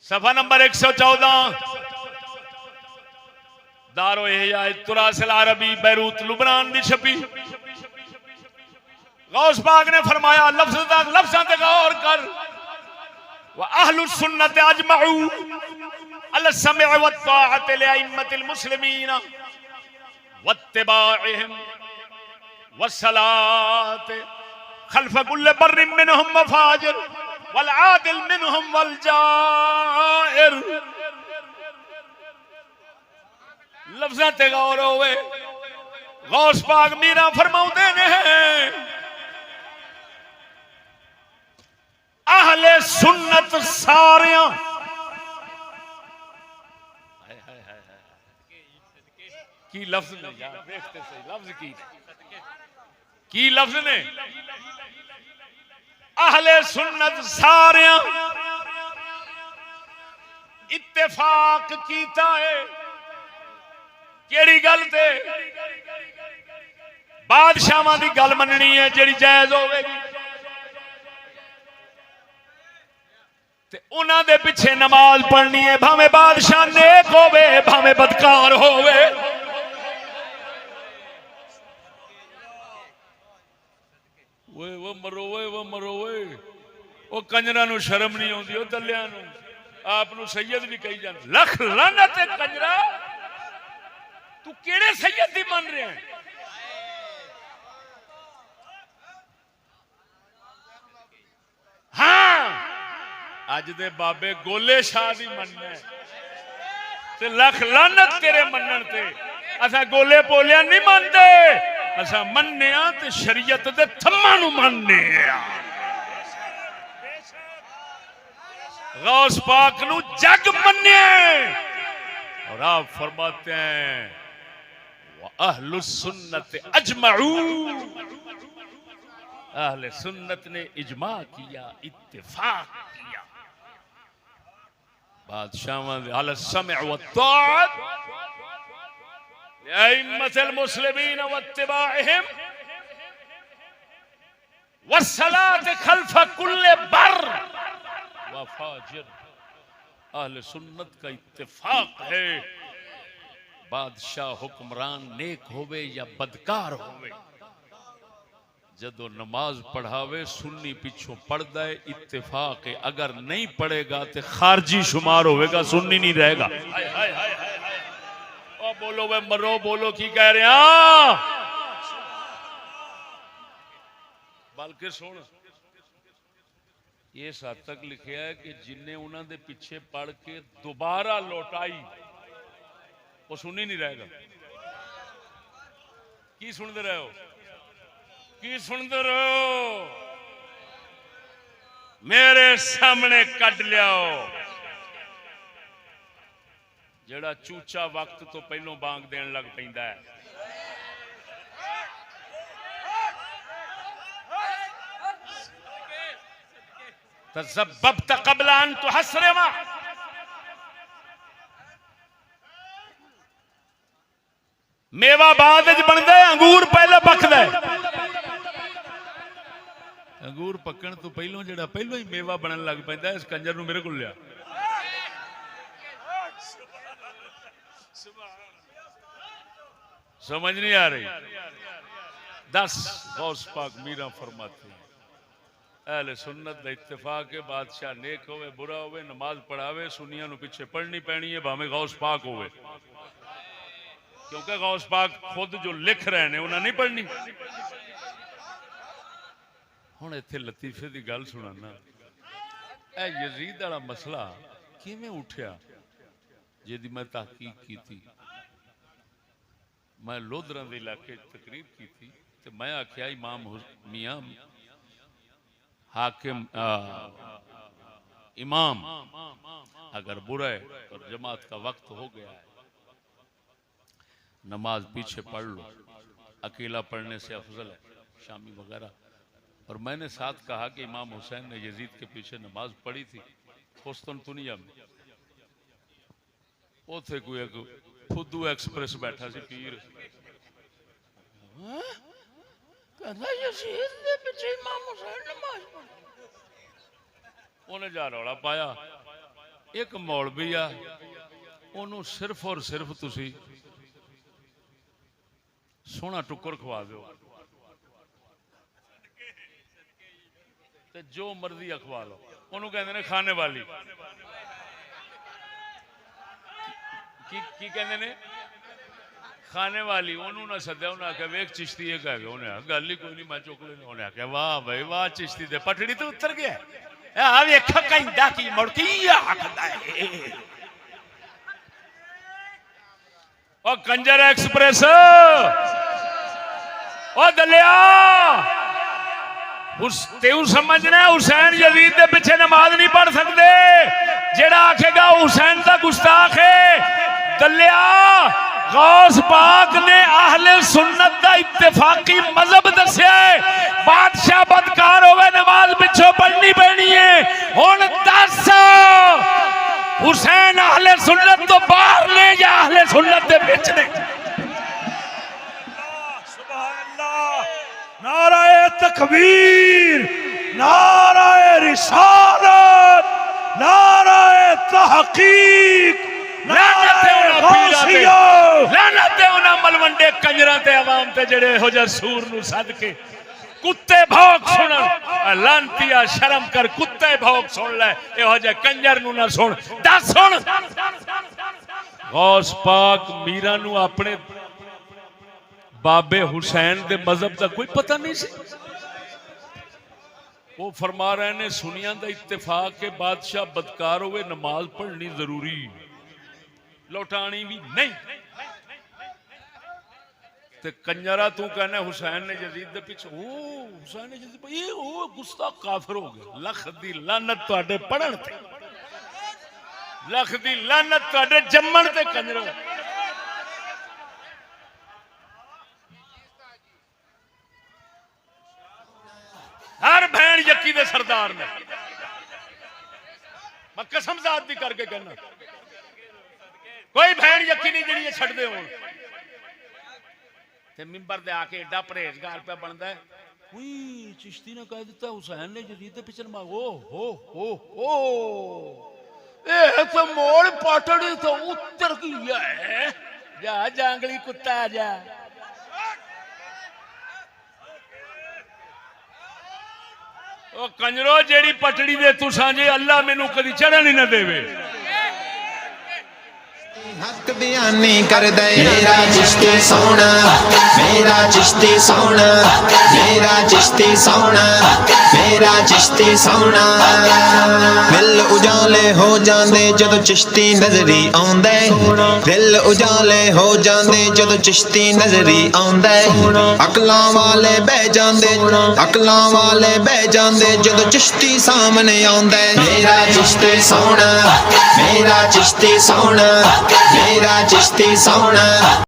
صفحہ نمبر 114 دارو احیاء التراث العربی بیروت لبنان دی چھپی. غوث پاک نے فرمایا لفظاں تے غور کر. واہل السنت اجمعوا على السمع والطاعة لأئمة المسلمين واتباعهم والصلاة خلف كل بر منهم وفاجر والعادل منهم والجائر. لفظاں تے غور ہوئے. غوث پاک میرا فرماؤندے نے اہل سنت ساریاں کی لفظ نے یار دیکھتے صحیح لفظ کی لفظ نے اہل سنت ساریاں اتفاق کیتا ہے. کیڑی گل تے بادشاہاں دی گل مننی ہے جیڑی جائز ہوے گی تے انہاں دے پیچھے نماز پڑھنی ہے بھاویں بادشاہ نیک ہوے بھاویں بدکار ہوے. وہ مروے وہ کنجراں نو شرم نہیں آندی. وہ دلیاں نو آپ نو سید بھی کہی جاندے. لکھ لعنت کنجرا تو کیڑے سید دی من رہے ہیں؟ ہاں اج دے بابے گولے شاہ دی مننا تے لکھ لعنت تیرے منن تے. اسا گولے پولیاں نہیں مندے اسا مننے ہاں تے شریعت دے تھماں نو مننے ہاں. غوث پاک نو جگ مننے اور آپ فرماتے ہیں وَأَهْلُ السُّنَّةِ اجمعوا. اہل سنت نے اجماع کیا اتفاق کیا. بادشاہاں علی السمع والطاعة لأئمة المسلمين واتباعهم والصلاة خلف كل بر وفاجر. اہل سنت کا اتفاق ہے بادشاہ حکمران نیک ہوئے یا بدکار ہوئے جدو نماز پڑھاوے سنی پیچھوں پڑھ دے اتفاق ہے. اگر نہیں پڑھے گا تو خارجی شمار ہوئے گا سنی نہیں رہے گا. بولو وہ مرو بولو کی کہہ رہے ہیں. بلکہ سن یہ ساتھ تک لکھیا ہے کہ جن نے انہوں دے پیچھے پڑھ کے دوبارہ لوٹائی وہ سنی نہیں رہے گا. کی سن دے رہے ہو کی سنتے رہو میرے سامنے کٹ لیاؤ. جڑا چوچا وقت تو پہلوں بانگ دین لگ پیندا ہے. تسببت قبل ان تحسرم. میوہ بعد وچ بندا ہے انگور پہلے پکدا ہے. انگور پکن تو پہلوں جڑا پہلوں ہی میوہ بنن لگ پیندا ہے. اس کنجر نو میرے کول لیا. سمجھ نہیں آ رہی. دس غوث پاک میرا فرماتے ہیں اہل سنت دا اتفاق ہے بادشاہ نیک ہوئے برا ہوئے نماز پڑھاوے سنیاں نو پیچھے پڑھنی پینی ہے بھاویں غوث پاک ہوئے. کیونکہ غوث پاک خود جو لکھ رہے ہیں انہاں نہیں پڑھنی. ہن ایتھے لطیفے دی گل سنانا. اے یزید والا مسئلہ کیویں اٹھیا جدی میں تحقیق کی تھی. میں لودھراں دے علاقے تقریر کی تھی تے میں آکھیا امام میاں حاکم امام اگر برا ہے اور جماعت کا وقت ہو گیا ہے نماز پیچھے پڑھ لو اکیلا پڑھنے سے افضل ہے شامی وغیرہ. اور میں نے ساتھ کہا کہ امام حسین نے یزید کے پیچھے نماز پڑھی تھی قسطنطنیہ میں. وہ تھے کوئی ایک خودو ایکسپریس بیٹھا سی پیر کہنا یزید کے پیچھے امام حسین نماز پڑھی. انہیں جا روڑا پایا ایک مولوی آ انہوں صرف اور صرف تسی سونا ٹکر کھوا دو تے جو مرضی اخوا لو انہوں کہندے نے کھانے والی کی کہندے نے کھانے والی انہوں نہ سدیا انہیں آخیا ویک چشتی ایک ہے گا انہیں آخیا گل ہی کوئی نہیں میں چک لینا انہیں آخیا واہ بھائی واہ چشتی دے پٹڑی تو اتر گیا ویکھا کہندا کی مڑ کی آکھدا ہے او کنجر ایکسپریس او دلیا تیو سمجھنا حسین یزید دے پیچھے نماز نہیں پڑھ سکتے جیڑا آکھے گا حسین دا گستاخ ہے دلیا غوث پاک نے اہل سنت دا اتفاقی مذہب دسیا ہے بادشاہ بدکار ہوئے نماز پچھو پڑھنی پڑنی ہے ہن دس حسین اہل سنت تو باہر نے یا اہل سنت دے وچ نے نعرہ تکبیر نعرہ رسالت نعرہ تحقیق لعنت انہاں ملوڈے کنجراں تے عوام تے جڑے ہو جا سور نو سد کے کتے بھوک سنن لعنتیا شرم کر کتے بھوک سن لے اے ہو جا کنجر نو نہ سن دس سن غوث پاک میرا نو اپنے بابے حسین دے مذہب دا کوئی پتہ نہیں سی وہ فرما رہے نے سنیاں دا اتفاق کے بادشاہ بدکار ہوئے نماز پڑھنی ضروری لوٹانی بھی نہیں تے کنجرا تو کہنا حسین نے یزید دے پیچھے او حسین نے یزید یہ او گستاخ کافر ہو گیا لکھ دی لعنت تواڈے پڑھن تے لکھ دی لعنت تواڈے جمن تے کنجرا ہر بہن یقی دے سردار نے میں قسم ذات دی کر کے کہنا کوئی بہن یقی نہیں جڑی یہ چھڑ دے ہون تے منبر دے آکے ایڈا پرہیزگار پہ بندا ہے کوئی چشتی نے کہہ دیتا حسین نے یزید دے پیچھے نماز او اے تو موڑ پاٹڑی تو اتر گیا ہے جا جانگلی کتا جا او کنجرو جیڑی پٹڑی دے تو سانجے اللہ میں نو کدی چڑھن ہی نہ دے وے حق بیانی کر دے میرا چشتی سونا میرا چشتی سونا میرا چشتی سونا میرا چشتی سونا دل اجالے ہو جاندے جدو چشتی نظری آندے دل اجالے ہو جاندے جدو چشتی نظری آندے عقلاں والے بہ جاندے عقلاں والے بہ جاندے جدو چشتی سامنے آندے میرا چشتی سونا میرا چشتی سونا میرا چشتی سونا